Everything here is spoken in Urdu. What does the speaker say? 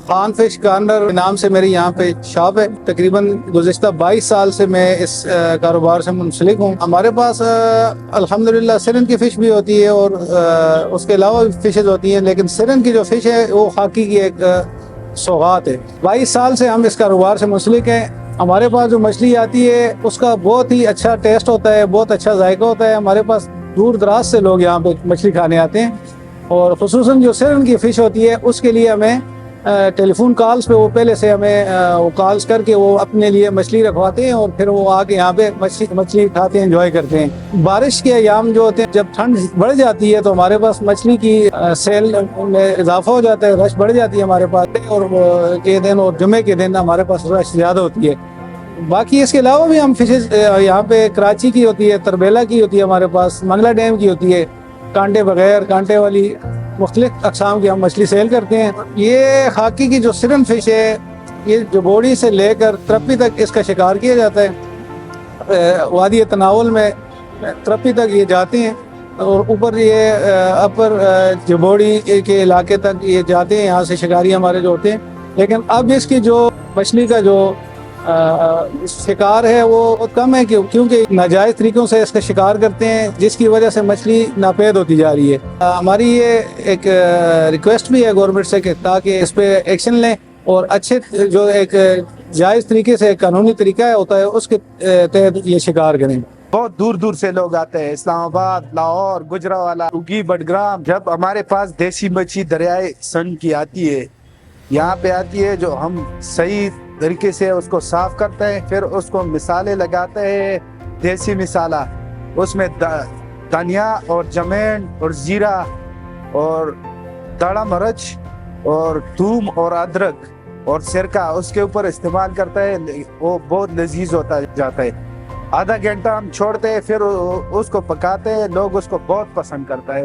خان فش کارنر نام سے میری یہاں پہ شاپ ہے. تقریباً گزشتہ 22 سال سے میں اس کاروبار سے منسلک ہوں. ہمارے پاس الحمدللہ سرن کی فش بھی ہوتی ہے اور اس کے علاوہ بھی فشز ہوتی ہیں، لیکن سرن کی جو فش ہے وہ خاکی کی ایک سوغات ہے. 22 سال سے ہم اس کاروبار سے منسلک ہیں. ہمارے پاس جو مچھلی آتی ہے اس کا بہت ہی اچھا ٹیسٹ ہوتا ہے، بہت اچھا ذائقہ ہوتا ہے. ہمارے پاس دور دراز سے لوگ یہاں پہ مچھلی کھانے آتے ہیں، اور خصوصاً جو سرن کی فش ہوتی ہے اس کے لیے ہمیں ٹیلی فون کالز پہ وہ پہلے سے ہمیں وہ کالز کر کے وہ اپنے لیے مچھلی رکھواتے ہیں، اور پھر وہ آ کے یہاں پہ مچھلی کھاتے ہیں، انجوائے کرتے ہیں. بارش کے ایام جو ہوتے ہیں جب ٹھنڈ بڑھ جاتی ہے تو ہمارے پاس مچھلی کی سیل میں اضافہ ہو جاتا ہے، رش بڑھ جاتی ہے ہمارے پاس، اور کے دن اور جمعے کے دن ہمارے پاس رش زیادہ ہوتی ہے. باقی اس کے علاوہ بھی ہم فشز یہاں پہ کراچی کی ہوتی ہے، تربیلا کی ہوتی ہے، ہمارے پاس منگلا ڈیم کی ہوتی ہے، کانٹے بغیر کانٹے والی مختلف اقسام کی ہم مچھلی سیل کرتے ہیں. یہ خاکی کی جو سرن فش ہے یہ جبوڑی سے لے کر ترپی تک اس کا شکار کیا جاتا ہے. وادی تناول میں ترپی تک یہ جاتے ہیں، اور اوپر یہ اپر جبوڑی کے علاقے تک یہ جاتے ہیں، یہاں سے شکاری ہمارے جو ہوتے ہیں. لیکن اب اس کی جو مچھلی کا جو شکار ہے وہ بہت کم ہے، کیونکہ ناجائز طریقوں سے اس کا شکار کرتے ہیں، جس کی وجہ سے مچھلی ناپید ہوتی جا رہی ہے. ہماری یہ ایک ریکویسٹ بھی ہے گورنمنٹ سے کہ تاکہ اس پہ ایکشن لیں، اور اچھے جو ایک جائز طریقے سے قانونی طریقہ ہوتا ہے اس کے تحت یہ شکار کریں. بہت دور دور سے لوگ آتے ہیں، اسلام آباد، لاہور، گجرانوالہ، اگی، بڈگرام. جب ہمارے پاس دیسی مچھلی دریائے سن کی آتی ہے، یہاں پہ آتی ہے، جو ہم صحیح طریقے سے اس کو صاف کرتے ہیں، پھر اس کو مسالے لگاتے ہیں، دیسی مسالہ. اس میں دھنیا اور جمین اور زیرہ اور داڑا مرچ اور تھوم اور ادرک اور سرکہ اس کے اوپر استعمال کرتا ہے. وہ بہت لذیذ ہوتا جاتا ہے. آدھا گھنٹہ ہم چھوڑتے ہیں، پھر اس کو پکاتے ہیں. لوگ اس کو بہت پسند کرتا ہے.